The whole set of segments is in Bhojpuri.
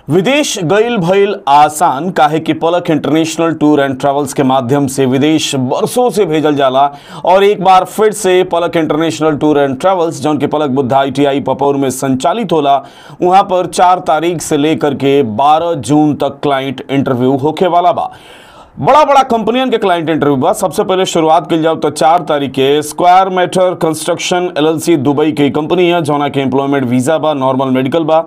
विदेश गईल भइल आसान काहे कि पलक इंटरनेशनल टूर एंड ट्रेवल्स के माध्यम से विदेश बरसों से भेजल जाला। और एक बार फिर से पलक इंटरनेशनल टूर एंड ट्रेवल्स जौन के पलक बुद्धा ITI पपौर में संचालित होला, वहां पर 4 तारीख से लेकर के 12 जून तक क्लाइंट इंटरव्यू होखे वाला बा। बड़ा बड़ा कंपनियन के क्लाइंट इंटरव्यू बा। सबसे पहले शुरुआत की जाओ तो 4 तारीख के square matter construction LLC Dubai की कंपनी है जौना के एम्प्लॉयमेंट वीजा बा, नॉर्मल मेडिकल बा,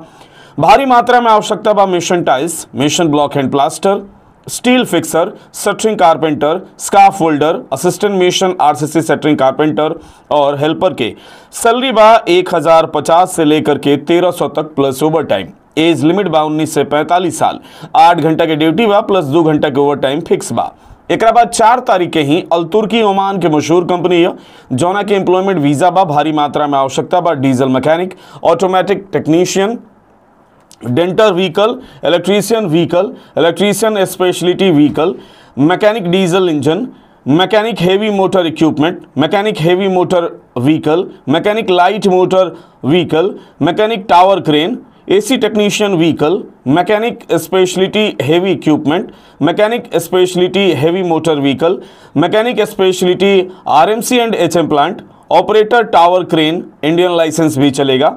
भारी मात्रा में आवश्यकता बा mason tiles, mason block and plaster, steel fixer, shuttering carpenter, scaff holder, assistant mason RCC shuttering carpenter और हेल्पर के। सैलरी बा 1050 से लेकर के 1300 तक plus over time. Age limit बा 19 से 45 साल। 8 घंटा के ड्यूटी बा प्लस 2 घंटा के ओवर टाइम फिक्स बा। एक बाद 4 तारीख के ही अल तुर्की ओमान के मशहूर कंपनी है जौना के एम्प्लॉयमेंट वीजा बा, भारी मात्रा में आवश्यकता बा diesel mechanic, automatic technician, denter vehicle, electrician vehicle, electrician speciality vehicle, mechanic diesel engine, mechanic heavy motor equipment, mechanic heavy motor vehicle, mechanic light motor vehicle, mechanic tower crane, AC technician vehicle, mechanic speciality heavy equipment, mechanic speciality heavy motor vehicle, mechanic speciality RMC and HM plant, operator tower crane Indian licence भी चलेगा,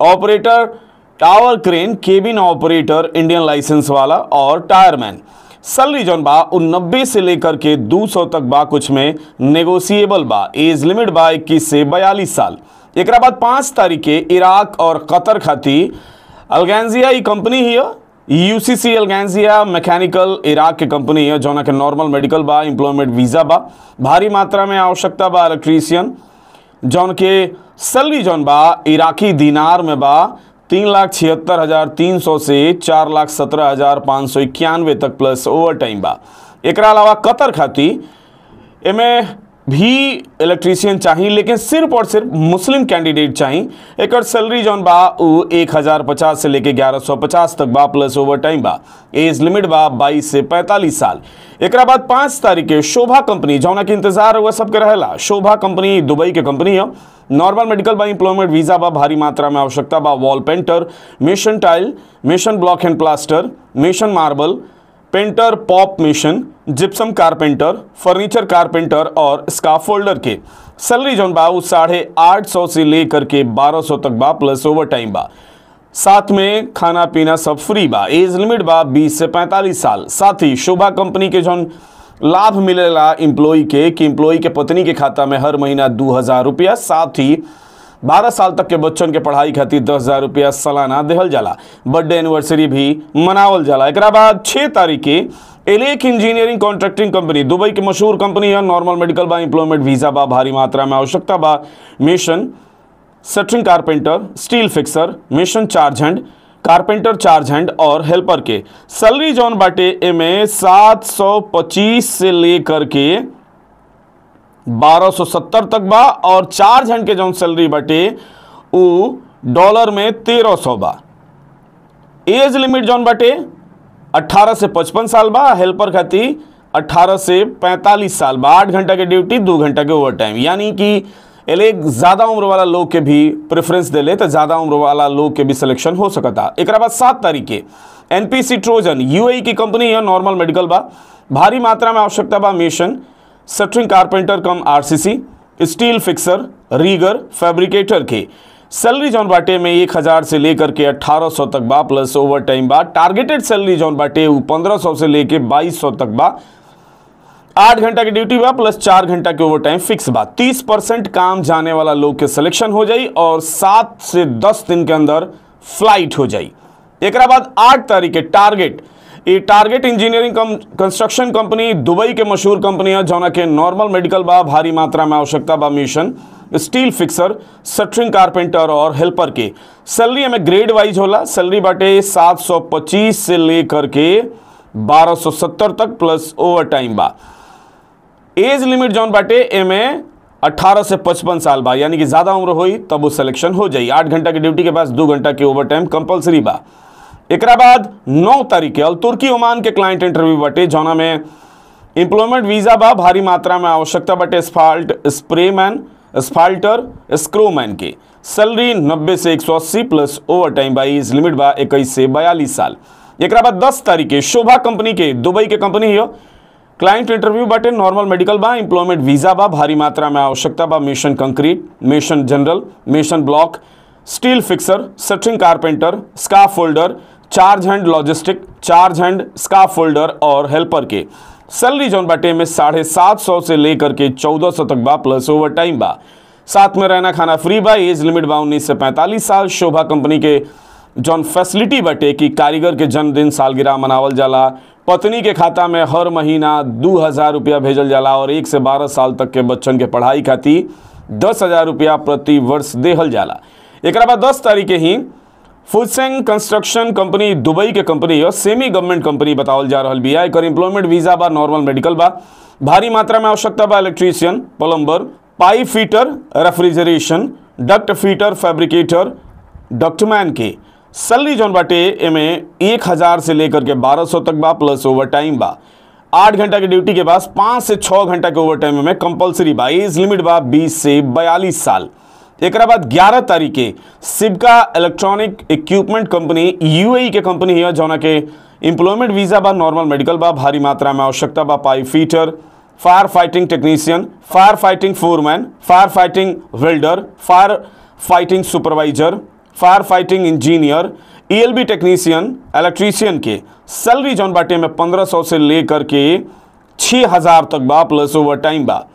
operator tower crane cabin operator Indian licence वाला और टायरमैन। सैलरी जौन बा 90 से लेकर के 200 तक बा, कुछ में नेगोशिएबल बा। एज लिमिट बा 21 से 42 साल। एक बाद 5 तारीख के इराक और कतर खातिर अल्गेंजिया कंपनी है UCC अल्गेंजिया मैकेनिकल इराक के कंपनी है जौना के नॉर्मल मेडिकल बा, एम्प्लॉयमेंट वीजा बा, भारी मात्रा में आवश्यकता बा इलेक्ट्रीशियन जौन के सैलरी जौन बा इराकी दिनार में बा 3,76,300 से 4,17,591 तक प्लस ओवर टाइम बा। एक अलावा कतर खातिर एमे भी इलेक्ट्रीशियन चाहिए लेकिन सिर्फ और सिर्फ मुस्लिम कैंडिडेट चाहिए। एक सैलरी जौन बा 1050 से लेके 1150 तक बा प्लस ओवर टाइम बा। एज लिमिट बा 22 से 45 साल। एक बाद 5 तारीख के शोभा कंपनी जौना के इंतजार हुआ सबके रहेला। शोभा कंपनी दुबई के कंपनी है, नॉर्मल मेडिकल बा, एम्प्लॉयमेंट वीजा बा, भारी मात्रा में आवश्यकता बा wall painter, mission tile, mission block and plaster, mission marble, painter pop mission, gypsum carpenter, furniture carpenter और स्काफोल्डर के। सैलरी जौन बा 850 से लेकर के 1200 तक बा प्लस ओवर टाइम बा। साथ में खाना पीना सब फ्री बा। एज लिमिट बा 20 से 45 साल। साथ ही शोभा कंपनी के जौन लाभ मिलेला एम्प्लॉय के कि एम्प्लॉय के पत्नी के खाता में हर महीना 2000 रुपया, साथ ही 12 साल तक के बच्चन के पढ़ाई खातिर 10,000 रुपया सालाना देहल जाला। बर्थडे एनिवर्सरी भी मनावल जाला। एक बाद 6 तारीख के Alec engineering contracting company Dubai की मशहूर कंपनी है, नॉर्मल मेडिकल बा, एम्प्लॉयमेंट वीजा बा, भारी मात्रा में आवश्यकता बा mason shuttering carpenter, steel fixer, mason charge hand, carpenter charge hand और हेल्पर के। सैलरी जौन बाटे एमे 725 से लेकर के 1270 तक बा और चार्ज हैंड के जौन सैलरी बाटे उ डॉलर में 1300 बा। एज लिमिट जौन बाटे 18 से 55 साल बा। हेल्पर खातिर 18 से 45 साल बा। 8 घंटा के ड्यूटी, 2 घंटा के ओवर टाइम, यानी कि एक ज्यादा उम्र वाला लोग के भी प्रेफरेंस दे ले तो ज्यादा उम्र वाला लोग के भी सिलेक्शन हो सकता। एक बाद 7 तारीख के NPC ट्रोजन UAE की कंपनी है, नॉर्मल मेडिकल बा, भारी मात्रा में आवश्यकता बा मिशन शटरिंग कारपेंटर कम RCC, steel fixer, rigger, fabricator के। सैलरी जौन बाटे में 1000 से लेकर के 1800 तक बा प्लस ओवर टाइम बा। टारगेटेड सैलरी जौन बाटे 1500 से लेके 2200 तक बा। 8 घंटा की ड्यूटी बा प्लस 4 घंटा के ओवर टाइम फिक्स बा। 30% काम जाने वाला लोग के सिलेक्शन हो जाई और 7 से 10 दिन के अंदर फ्लाइट हो जाई। एक बाद 8 तारीख के target engineering construction company Dubai के मशहूर कंपनी है जौना के नॉर्मल मेडिकल बा, भारी मात्रा में आवश्यकता बा mission steel fixer, shuttering carpenter और हेल्पर के। सैलरी में ग्रेड वाइज होला। सैलरी बाटे 725 से लेकर के 1270 तक प्लस ओवर टाइम बा। एज लिमिट जौन बाटे एमे 18 से 55 साल बा, यानी कि ज्यादा उम्र होई तब वो सिलेक्शन हो जाई। 8 घंटा की ड्यूटी के बाद 2 घंटा के ओवर टाइम कंपलसरी बा। एक बाद 9 तारीख के अल तुर्की ओमान के क्लाइंट इंटरव्यू बाटे जौना में एम्प्लॉयमेंट वीजा बा, भारी मात्रा में आवश्यकता बाटे एस्फाल्ट स्प्रे मैन, एस्फाल्टर स्क्रोमैन के सैलरी 90 से 180 प्लस ओवर टाइम बा। एज लिमिट बा 21 से 42 साल। एक बाद 10 तारीख के शोभा कंपनी के दुबई के कंपनी है। क्लाइंट इंटरव्यू बाटे, नॉर्मल मेडिकल बा, एम्प्लॉयमेंट वीजा बा, भारी मात्रा में आवश्यकता बा। Mason concrete, mason general, mason block, steel fixer, shuttering carpenter, scaff holder, charge hand logistic, charge hand scaff holder और हेल्पर के सैलरी जौन बाटे में 750 से लेकर के 1400 तक बा प्लस ओवर टाइम बा। साथ में रहना खाना फ्री बा। एज लिमिट बा 19 से 45 साल। शोभा कंपनी के जौन फैसिलिटी बटे कि कारीगर के जन्मदिन सालगिरह मनावल जाला, पत्नी के खाता में हर महीना 2000 रुपया भेजल जाला और 1 से 12 साल तक के बच्चन के पढ़ाई खातिर 10,000 रुपया प्रति वर्ष देहल जाला। एक बाद 10 तारीख के ही फुसेंग कंस्ट्रक्शन कंपनी दुबई के कंपनी है, सेमी गवर्नमेंट कंपनी बतावल जा रहा बिया। एकर एम्प्लॉयमेंट वीजा बा, नॉर्मल मेडिकल बा, भारी मात्रा में आवश्यकता बा। Electrician, plumber, pipe fitter, refrigeration, duct fitter, fabricator, ductman के सैलरी जौन बाटे एमे 1000 से लेकर के 1200 तक बा प्लस ओवर टाइम बा। 8 घंटा की ड्यूटी के बाद 5 से 6 घंटा के ओवर टाइम में कंपलसरी बा। एज लिमिट बा 20 से 42 साल। एक बाद 11 तारीख के सिबका इलेक्ट्रॉनिक इक्विपमेंट कंपनी यूएई के कंपनी है, जौना के एम्प्लॉयमेंट वीजा बा, नॉर्मल मेडिकल बा, भारी मात्रा में आवश्यकता बा। Pipe fitter, fire fighting technician, fire fighting foreman, fire fighting welder, fire fighting supervisor, fire fighting engineer, ELB technician, electrician के सैलरी जौन बाटे में 1500 से लेकर के 6000 तक बा प्लस ओवर टाइम बा।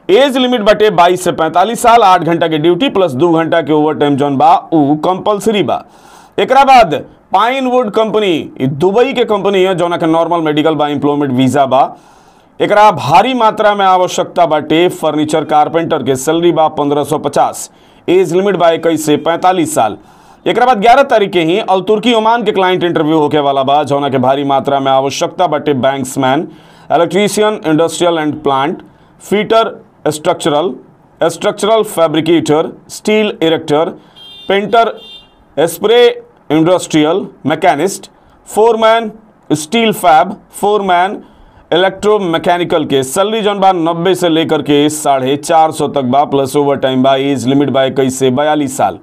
एज लिमिट बाटे 22 से 45 साल। 8 घंटा के ड्यूटी प्लस 2 घंटा के ओवर टाइम जौन बा उ कंपलसरी बा। एक बाद पाइनवुड कंपनी दुबई के कंपनी है, जौना के नॉर्मल मेडिकल बा, एम्प्लॉयमेंट वीजा बा। एक भारी मात्रा में आवश्यकता बाटे फर्नीचर कारपेंटर के सैलरी बा 1550। एज लिमिट बा 21 से 45 साल। एक बाद 11 तारीख के ही अल तुर्की ओमान के क्लाइंट इंटरव्यू होके वाला बा, जौना के भारी मात्रा में आवश्यकता बाटे बैंक्समैन, electrician, industrial and plant fitter, structural fabricator, steel erector, painter, spray industrial machinist, foreman, steel फैब, फोरमैन, इलेक्ट्रोमैकेनिकल के सैलरी जौन बा 90 से लेकर के 450 तक बा प्लस ओवर टाइम बा। एज लिमिट बा 21 से 42 साल।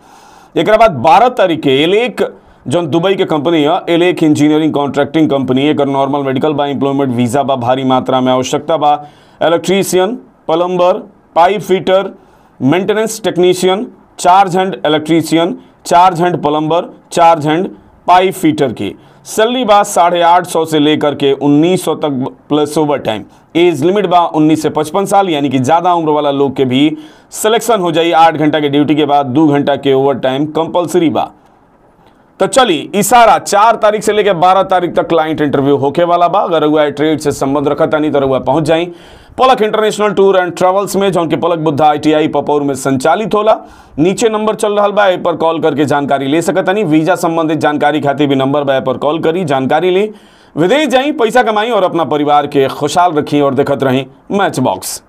एक बाद 12 तारीख के एलेक जौन दुबई के कंपनी है, एलेक इंजीनियरिंग कॉन्ट्रैक्टिंग कंपनी, एक नॉर्मल मेडिकल बा, एम्प्लॉयमेंट वीजा बा, भारी मात्रा में आवश्यकता बा। Electrician, plumber, pipe fitter, maintenance technician, charge hand electrician, charge hand plumber, charge hand pipe fitter की सैलरी बा 850 से लेकर के 1900 तक plus over time. Age limit बा 19 से 55 साल, यानी कि ज़्यादा उम्र वाला लोग के भी सिलेक्शन हो जाई। 8 घंटा के ड्यूटी के बाद 2 घंटा के ओवर टाइम कंपलसरी बा। तो चलिए इशारा 4 तारीख से लेकर 12 तारीख तक क्लाइंट इंटरव्यू होके वाला बा। अगर हुआ ट्रेड से संबंध रखा नहीं तो हुआ पहुंच जाई पलक इंटरनेशनल टूर एंड ट्रेवल्स में, जौन के पलक बुद्धा ITI पपौर में संचालित होला। नीचे नंबर चल रहा बा, ए पर कॉल करके जानकारी ले सकतनी। वीजा संबंधित जानकारी खातिर भी नंबर बा, ए पर कॉल करी, जानकारी ली, विदेश जाई, पैसा कमाई और अपना परिवार के खुशहाल रखी और देखत रही मैच बॉक्स।